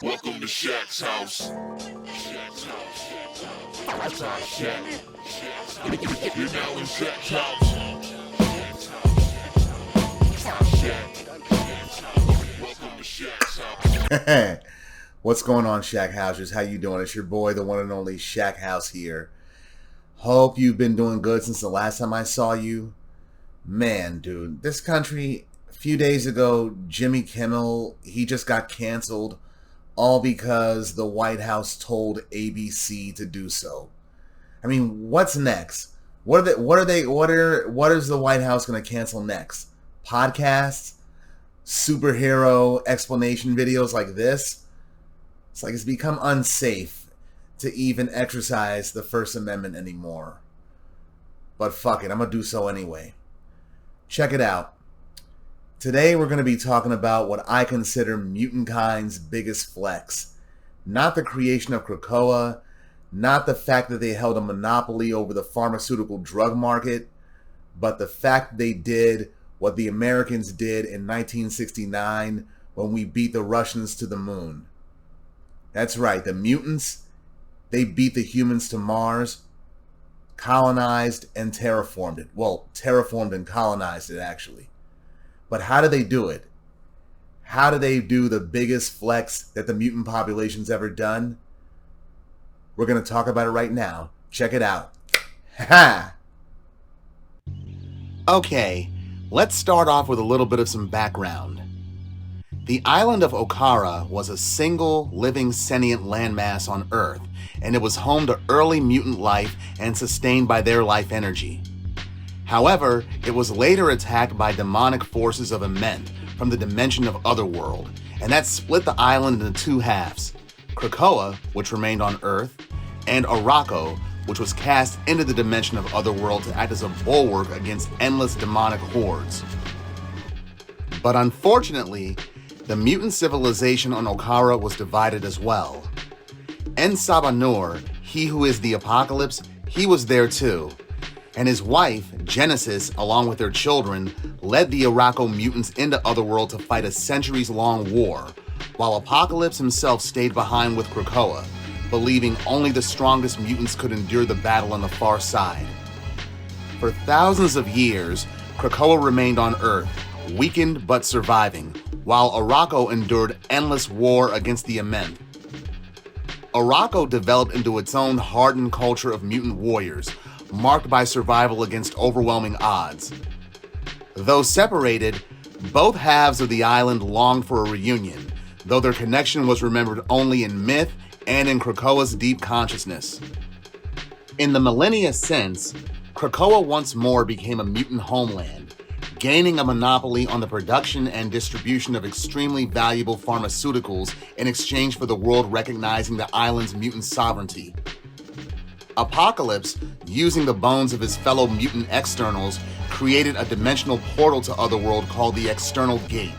Welcome to Shaq's house. Shaq's house. That's our Shaq. You're now in Shaq's house. Welcome to Shaq's house. What's going on, Shaq Housers? How you doing? It's your boy, the one and only Shaq House here. Hope you've been doing good since the last time I saw you. Man, dude, this country, a few days ago, Jimmy Kimmel, he just got canceled, all because the White House told ABC to do so. I mean, what's next? What is the White House going to cancel next? Podcasts? Superhero explanation videos like this? It's like it's become unsafe to even exercise the First Amendment anymore. But fuck it, I'm going to do so anyway. Check it out. Today we're going to be talking about what I consider Mutantkind's biggest flex. Not the creation of Krakoa, not the fact that they held a monopoly over the pharmaceutical drug market, but the fact that they did what the Americans did in 1969 when we beat the Russians to the moon. That's right, the mutants, they beat the humans to Mars, colonized and terraformed it. Well, terraformed and colonized it, actually. But how did they do it? How did they do the biggest flex that the mutant population's ever done? We're going to talk about it right now. Check it out. Ha! Okay, let's start off with a little bit of some background. The island of Okara was a single living sentient landmass on Earth, and it was home to early mutant life and sustained by their life energy. However, it was later attacked by demonic forces of Ament from the dimension of Otherworld, and that split the island into two halves: Krakoa, which remained on Earth, and Arakko, which was cast into the dimension of Otherworld to act as a bulwark against endless demonic hordes. But unfortunately, the mutant civilization on Okara was divided as well. En-Sabanur, he who is the Apocalypse, he was there too. And his wife, Genesis, along with their children, led the Arakko mutants into Otherworld to fight a centuries-long war, while Apocalypse himself stayed behind with Krakoa, believing only the strongest mutants could endure the battle on the far side. For thousands of years, Krakoa remained on Earth, weakened but surviving, while Arakko endured endless war against the Ament. Arakko developed into its own hardened culture of mutant warriors, marked by survival against overwhelming odds. Though separated, both halves of the island longed for a reunion, though their connection was remembered only in myth and in Krakoa's deep consciousness. In the millennia since, Krakoa once more became a mutant homeland, gaining a monopoly on the production and distribution of extremely valuable pharmaceuticals in exchange for the world recognizing the island's mutant sovereignty. Apocalypse, using the bones of his fellow mutant externals, created a dimensional portal to Otherworld called the External Gate.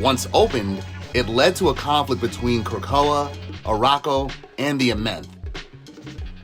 Once opened, it led to a conflict between Krakoa, Arakko, and the Ament.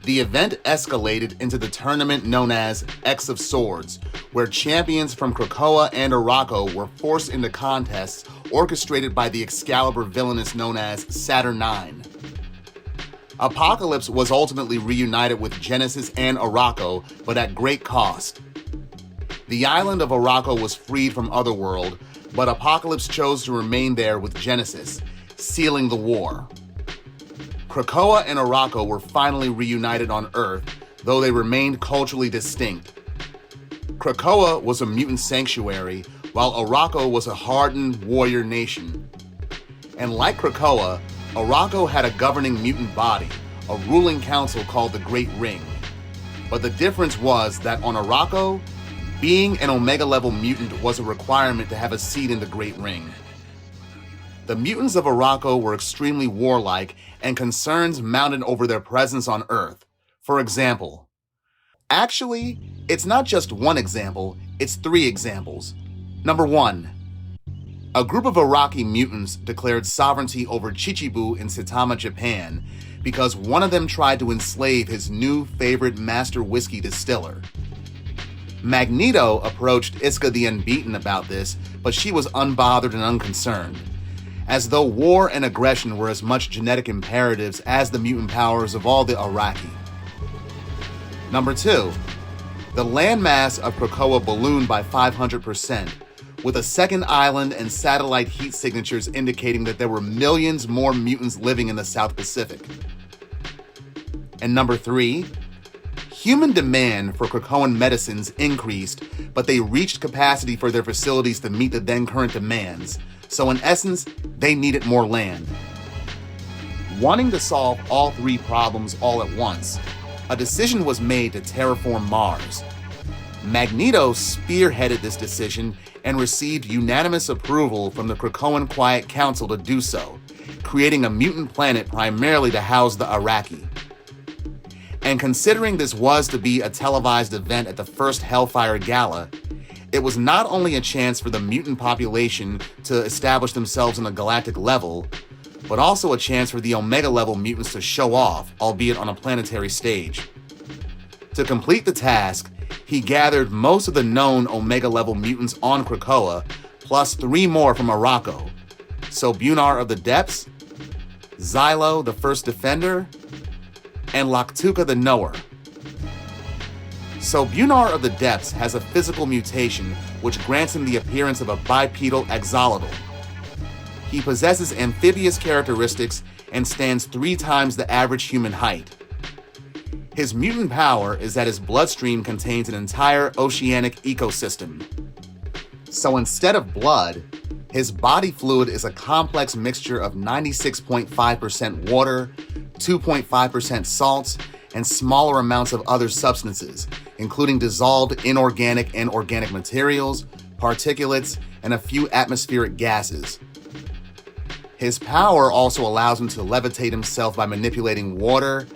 The event escalated into the tournament known as X of Swords, where champions from Krakoa and Arakko were forced into contests orchestrated by the Excalibur villainess known as Saturn IX. Apocalypse was ultimately reunited with Genesis and Arakko, but at great cost. The island of Arakko was freed from Otherworld, but Apocalypse chose to remain there with Genesis, sealing the war. Krakoa and Arakko were finally reunited on Earth, though they remained culturally distinct. Krakoa was a mutant sanctuary, while Arakko was a hardened warrior nation. And like Krakoa, Arakko had a governing mutant body, a ruling council called the Great Ring. But the difference was that on Arakko, being an Omega-level mutant was a requirement to have a seat in the Great Ring. The mutants of Arakko were extremely warlike, and concerns mounted over their presence on Earth. For example, actually, it's not just one example, it's three examples. Number 1. A group of Iraqi mutants declared sovereignty over Chichibu in Saitama, Japan, because one of them tried to enslave his new favorite master whiskey distiller. Magneto approached Iska the Unbeaten about this, but she was unbothered and unconcerned. as though war and aggression were as much genetic imperatives as the mutant powers of all the Arakko. Number 2, the landmass of Krakoa ballooned by 500%, with a second island and satellite heat signatures indicating that there were millions more mutants living in the South Pacific. And number 3, human demand for Krakoan medicines increased, but they reached capacity for their facilities to meet the then current demands, so in essence, they needed more land. Wanting to solve all 3 problems all at once, a decision was made to terraform Mars. Magneto spearheaded this decision and received unanimous approval from the Krakoan Quiet Council to do so, creating a mutant planet primarily to house the Arakko. And considering this was to be a televised event at the first Hellfire Gala, it was not only a chance for the mutant population to establish themselves on a galactic level, but also a chance for the Omega-level mutants to show off, albeit on a planetary stage. To complete the task, he gathered most of the known Omega-level mutants on Krakoa, plus 3 more from Arakko. So Bunar of the Depths, Xylo, the First Defender, and Loktuka the Knower. So Bunar of the Depths has a physical mutation which grants him the appearance of a bipedal axolotl. He possesses amphibious characteristics and stands 3 times the average human height. His mutant power is that his bloodstream contains an entire oceanic ecosystem. So instead of blood, his body fluid is a complex mixture of 96.5% water, 2.5% salts, and smaller amounts of other substances, including dissolved inorganic and organic materials, particulates, and a few atmospheric gases. His power also allows him to levitate himself by manipulating water,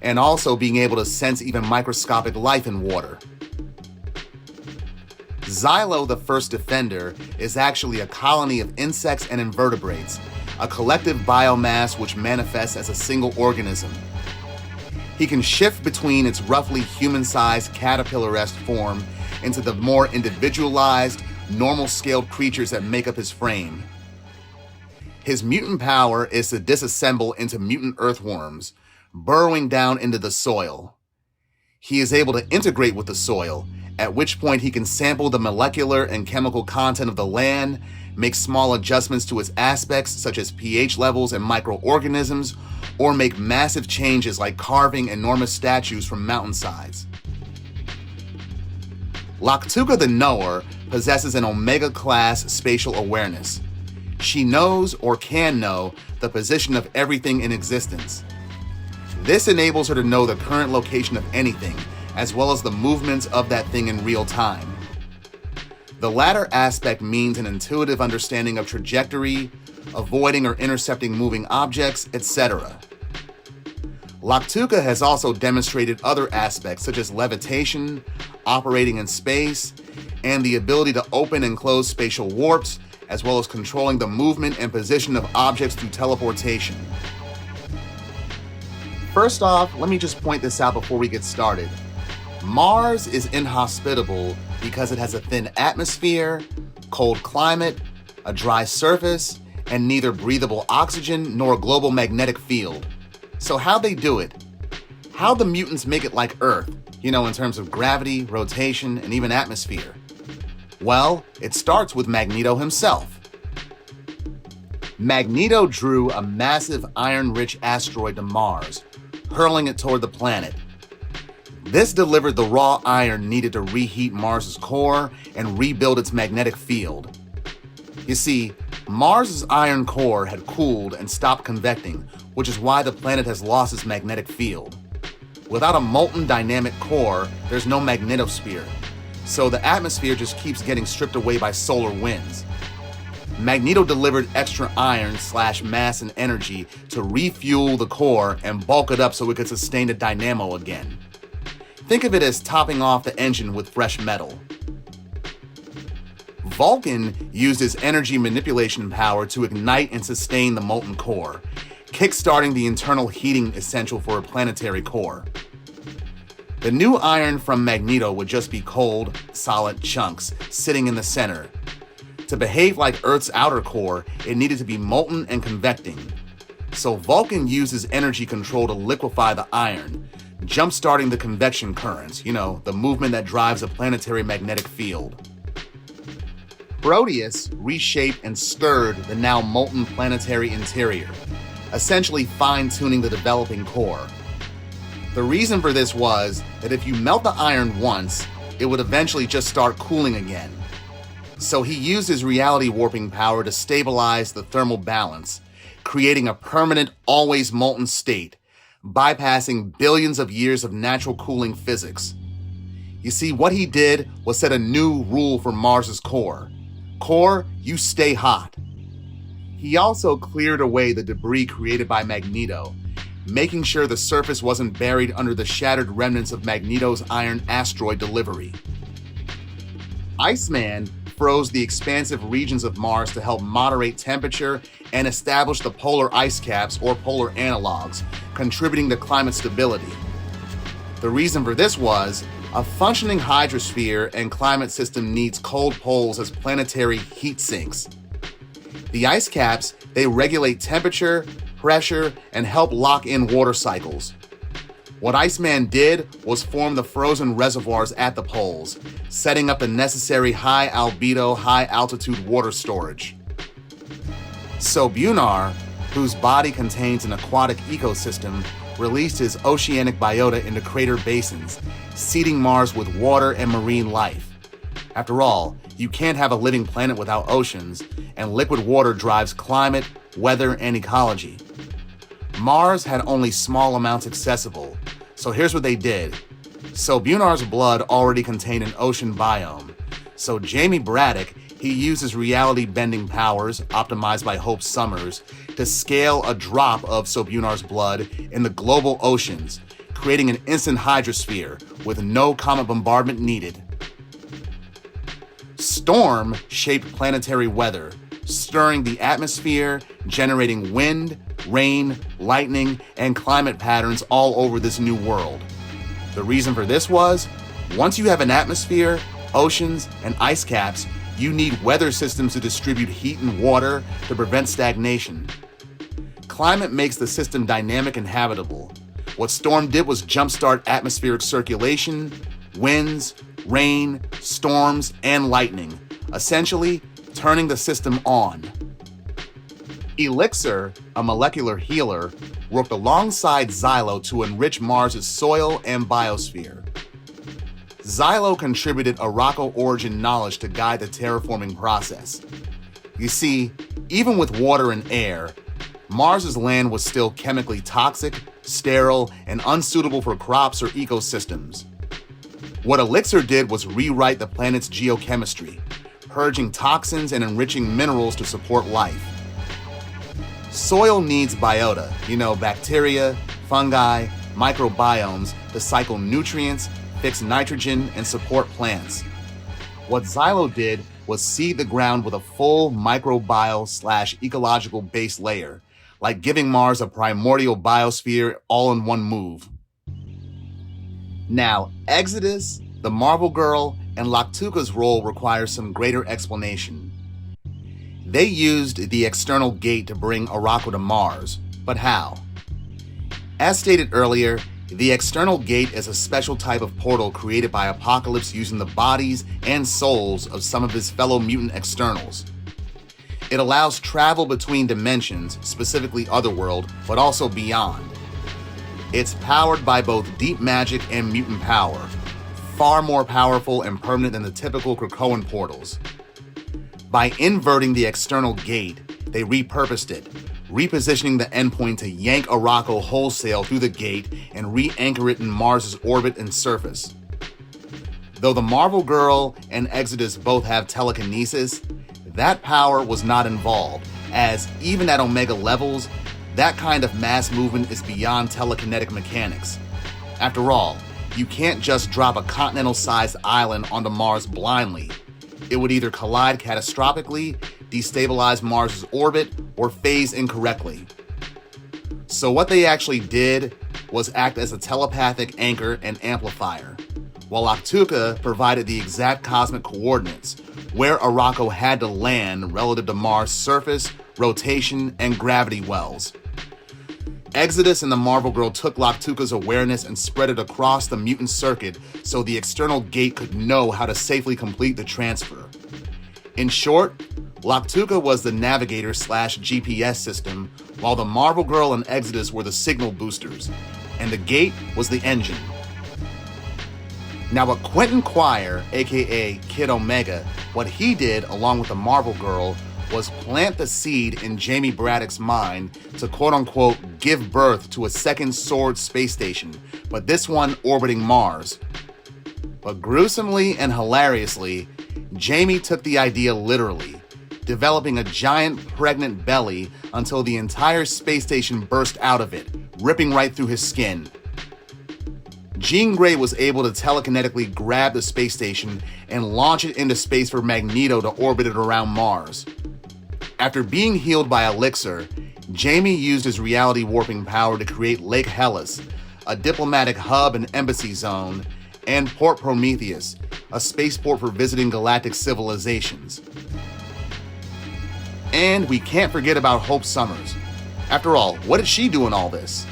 and also being able to sense even microscopic life in water. Xylo, the First Defender, is actually a colony of insects and invertebrates, a collective biomass which manifests as a single organism. He can shift between its roughly human-sized caterpillar-esque form into the more individualized, normal-scaled creatures that make up his frame. His mutant power is to disassemble into mutant earthworms, burrowing down into the soil. He is able to integrate with the soil, at which point he can sample the molecular and chemical content of the land, make small adjustments to its aspects such as pH levels and microorganisms, or make massive changes like carving enormous statues from mountainsides. Loktuka the Knower possesses an Omega-class spatial awareness. She knows or can know the position of everything in existence. This enables her to know the current location of anything, as well as the movements of that thing in real time. The latter aspect means an intuitive understanding of trajectory, avoiding or intercepting moving objects, etc. Loktuka has also demonstrated other aspects such as levitation, operating in space, and the ability to open and close spatial warps, as well as controlling the movement and position of objects through teleportation. First off, let me just point this out before we get started. Mars is inhospitable because it has a thin atmosphere, cold climate, a dry surface, and neither breathable oxygen nor a global magnetic field. So how'd they do it? How'd the mutants make it like Earth, in terms of gravity, rotation, and even atmosphere? Well, it starts with Magneto himself. Magneto drew a massive iron-rich asteroid to Mars, hurling it toward the planet. This delivered the raw iron needed to reheat Mars's core and rebuild its magnetic field. You see, Mars's iron core had cooled and stopped convecting, which is why the planet has lost its magnetic field. Without a molten dynamic core, there's no magnetosphere, so the atmosphere just keeps getting stripped away by solar winds. Magneto delivered extra iron/mass and energy to refuel the core and bulk it up so it could sustain the dynamo again. Think of it as topping off the engine with fresh metal. Vulcan used his energy manipulation power to ignite and sustain the molten core, kickstarting the internal heating essential for a planetary core. The new iron from Magneto would just be cold, solid chunks sitting in the center. To behave like Earth's outer core, it needed to be molten and convecting. So Vulcan uses energy control to liquefy the iron, jump-starting the convection currents, the movement that drives a planetary magnetic field. Proteus reshaped and stirred the now molten planetary interior, essentially fine-tuning the developing core. The reason for this was that if you melt the iron once, it would eventually just start cooling again. So he used his reality warping power to stabilize the thermal balance, creating a permanent, always molten state, bypassing billions of years of natural cooling physics. You see, what he did was set a new rule for Mars's core. Core, you stay hot. He also cleared away the debris created by Magneto, making sure the surface wasn't buried under the shattered remnants of Magneto's iron asteroid delivery. Iceman froze the expansive regions of Mars to help moderate temperature and establish the polar ice caps or polar analogs, contributing to climate stability. The reason for this was, a functioning hydrosphere and climate system needs cold poles as planetary heat sinks. The ice caps, they regulate temperature, pressure, and help lock in water cycles. What Iceman did was form the frozen reservoirs at the poles, setting up the necessary high albedo, high altitude water storage. So Bunar, whose body contains an aquatic ecosystem, released his oceanic biota into crater basins, seeding Mars with water and marine life. After all, you can't have a living planet without oceans, and liquid water drives climate, weather, and ecology. Mars had only small amounts accessible, so here's what they did. So Bunar's blood already contained an ocean biome, so Jamie Braddock, he uses reality-bending powers, optimized by Hope Summers, to scale a drop of Sobunar's blood in the global oceans, creating an instant hydrosphere with no comet bombardment needed. Storm shaped planetary weather, stirring the atmosphere, generating wind, rain, lightning, and climate patterns all over this new world. The reason for this was, once you have an atmosphere, oceans, and ice caps, you need weather systems to distribute heat and water to prevent stagnation. Climate makes the system dynamic and habitable. What Storm did was jumpstart atmospheric circulation, winds, rain, storms, and lightning, essentially turning the system on. Elixir, a molecular healer, worked alongside Xylo to enrich Mars' soil and biosphere. Xylo contributed Arakko origin knowledge to guide the terraforming process. You see, even with water and air, Mars' land was still chemically toxic, sterile, and unsuitable for crops or ecosystems. What Elixir did was rewrite the planet's geochemistry, purging toxins and enriching minerals to support life. Soil needs biota, bacteria, fungi, microbiomes to cycle nutrients, fix nitrogen, and support plants. What Xylo did was seed the ground with a full microbial/ecological base layer, like giving Mars a primordial biosphere all in one move. Now, Exodus, the Marvel Girl, and Laktuka's role requires some greater explanation. They used the external gate to bring Arakko to Mars, but how? As stated earlier, the external gate is a special type of portal created by Apocalypse using the bodies and souls of some of his fellow mutant externals. It allows travel between dimensions, specifically Otherworld, but also beyond. It's powered by both deep magic and mutant power, far more powerful and permanent than the typical Krakoan portals. By inverting the external gate, they repurposed it, repositioning the endpoint to yank Arakko wholesale through the gate and re-anchor it in Mars' orbit and surface. Though the Marvel Girl and Exodus both have telekinesis, that power was not involved, as even at Omega levels, that kind of mass movement is beyond telekinetic mechanics. After all, you can't just drop a continental-sized island onto Mars blindly. It would either collide catastrophically, destabilize Mars' orbit, or phase incorrectly. So what they actually did was act as a telepathic anchor and amplifier, while Laktuka provided the exact cosmic coordinates, where Arakko had to land relative to Mars' surface, rotation, and gravity wells. Exodus and the Marvel Girl took Loctuka's awareness and spread it across the mutant circuit so the external gate could know how to safely complete the transfer. In short, Loctuka was the navigator/GPS system, while the Marvel Girl and Exodus were the signal boosters, and the gate was the engine. Now, what Quentin Quire, aka Kid Omega, what he did along with the Marvel Girl was plant the seed in Jamie Braddock's mind to quote-unquote give birth to a second Sword space station, but this one orbiting Mars. But gruesomely and hilariously, Jamie took the idea literally, developing a giant pregnant belly until the entire space station burst out of it, ripping right through his skin. Jean Grey was able to telekinetically grab the space station and launch it into space for Magneto to orbit it around Mars. After being healed by Elixir, Jamie used his reality warping power to create Lake Hellas, a diplomatic hub and embassy zone, and Port Prometheus, a spaceport for visiting galactic civilizations. And we can't forget about Hope Summers. After all, what did she do in all this?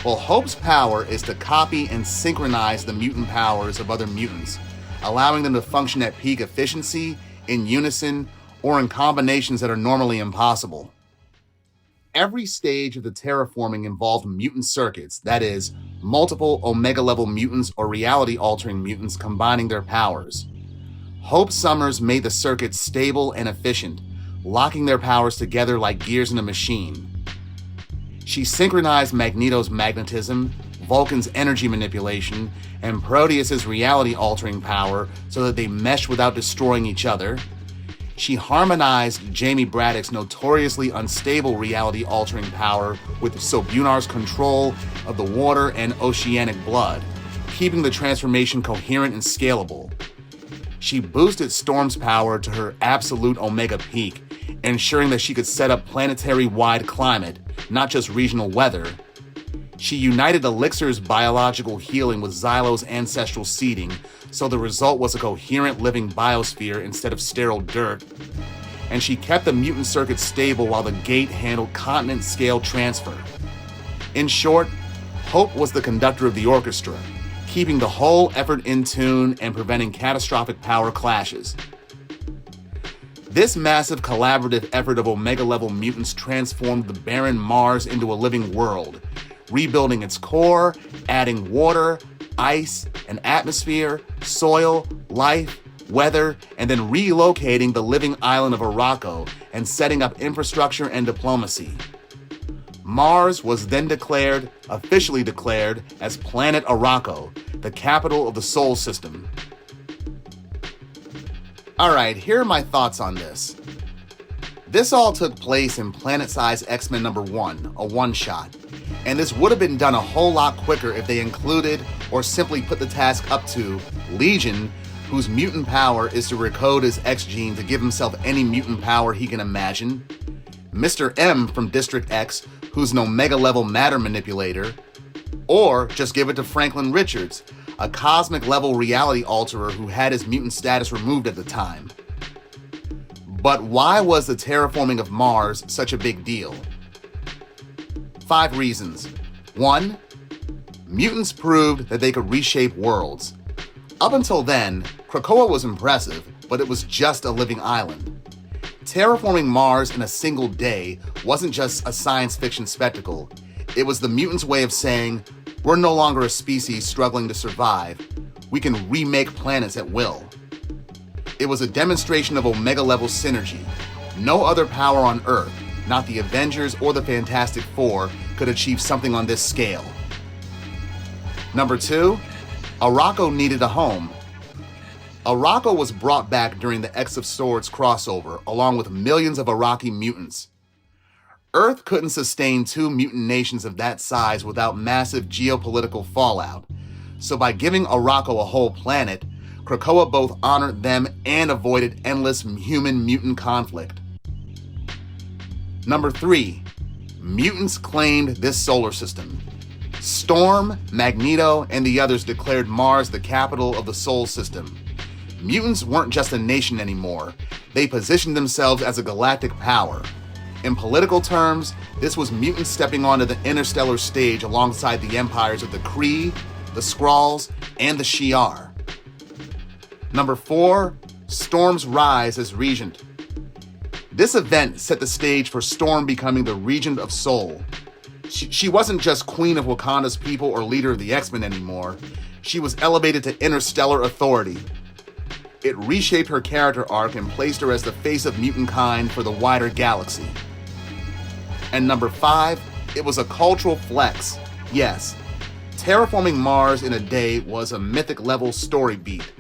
Well, Hope's power is to copy and synchronize the mutant powers of other mutants, allowing them to function at peak efficiency, in unison, or in combinations that are normally impossible. Every stage of the terraforming involved mutant circuits, that is, multiple Omega-level mutants or reality-altering mutants combining their powers. Hope Summers made the circuits stable and efficient, locking their powers together like gears in a machine. She synchronized Magneto's magnetism, Vulcan's energy manipulation, and Proteus's reality-altering power so that they mesh without destroying each other. She harmonized Jamie Braddock's notoriously unstable reality-altering power with Sobunar's control of the water and oceanic blood, keeping the transformation coherent and scalable. She boosted Storm's power to her absolute Omega peak, ensuring that she could set up planetary-wide climate, not just regional weather. She united Elixir's biological healing with Xylo's ancestral seeding, so the result was a coherent living biosphere instead of sterile dirt. And she kept the mutant circuit stable while the gate handled continent-scale transfer. In short, Hope was the conductor of the orchestra, keeping the whole effort in tune and preventing catastrophic power clashes. This massive collaborative effort of Omega-level mutants transformed the barren Mars into a living world, rebuilding its core, adding water, ice, an atmosphere, soil, life, weather, and then relocating the living island of Arakko and setting up infrastructure and diplomacy. Mars was then officially declared, as Planet Arakko, the capital of the Sol System. Alright, here are my thoughts on this. This all took place in Planet-Size X-Men #1, a one-shot, and this would have been done a whole lot quicker if they included or simply put the task up to Legion, whose mutant power is to recode his X gene to give himself any mutant power he can imagine, Mr. M from District X, who's an Omega-level matter manipulator, or just give it to Franklin Richards, a cosmic-level reality alterer who had his mutant status removed at the time. But why was the terraforming of Mars such a big deal? 5 reasons. 1. Mutants proved that they could reshape worlds. Up until then, Krakoa was impressive, but it was just a living island. Terraforming Mars in a single day wasn't just a science fiction spectacle. It was the mutants' way of saying, we're no longer a species struggling to survive. We can remake planets at will. It was a demonstration of Omega-level synergy. No other power on Earth, not the Avengers or the Fantastic Four, could achieve something on this scale. Number 2, Arakko needed a home. Arakko was brought back during the X of Swords crossover, along with millions of Araki mutants. Earth couldn't sustain 2 mutant nations of that size without massive geopolitical fallout, so by giving Arakko a whole planet, Krakoa both honored them and avoided endless human-mutant conflict. Number 3, mutants claimed this solar system. Storm, Magneto, and the others declared Mars the capital of the Sol System. Mutants weren't just a nation anymore. They positioned themselves as a galactic power. In political terms, this was mutants stepping onto the interstellar stage alongside the empires of the Kree, the Skrulls, and the Shi'ar. Number 4, Storm's rise as Regent. This event set the stage for Storm becoming the Regent of Sol. She wasn't just Queen of Wakanda's people or leader of the X-Men anymore. She was elevated to interstellar authority. It reshaped her character arc and placed her as the face of mutant kind for the wider galaxy. And number 5, it was a cultural flex. Yes, terraforming Mars in a day was a mythic-level story beat.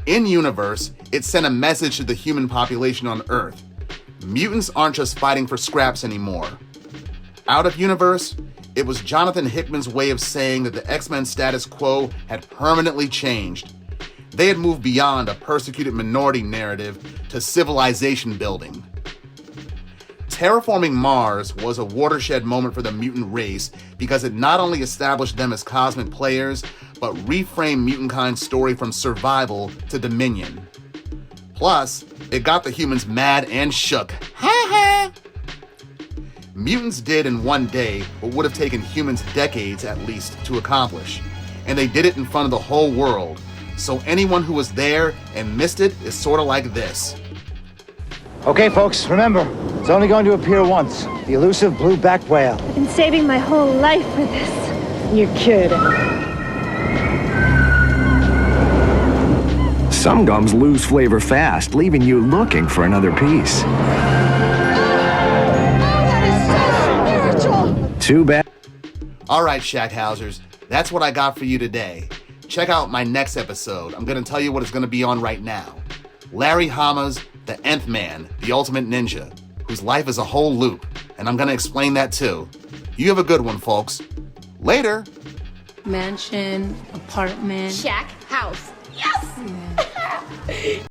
In-universe, it sent a message to the human population on Earth. Mutants aren't just fighting for scraps anymore. Out of universe, it was Jonathan Hickman's way of saying that the X-Men status quo had permanently changed. They had moved beyond a persecuted minority narrative to civilization building. Terraforming Mars was a watershed moment for the mutant race because it not only established them as cosmic players, but reframed mutant-kind's story from survival to dominion. Plus, it got the humans mad and shook. Ha ha! Mutants did in one day what would have taken humans decades at least to accomplish. And they did it in front of the whole world. So anyone who was there and missed it is sort of like this. Okay, folks, remember, it's only going to appear once. The elusive blue-backed whale. I've been saving my whole life for this. You're kidding. Some gums lose flavor fast, leaving you looking for another piece. Oh, that is so spiritual. Too bad. All right, Shackhousers, that's what I got for you today. Check out my next episode. I'm going to tell you what it's going to be on right now. Larry Hama's The Nth Man, the Ultimate Ninja, whose life is a whole loop, and I'm going to explain that too. You have a good one, folks. Later. Mansion, apartment. Shack house. Yes! Yeah.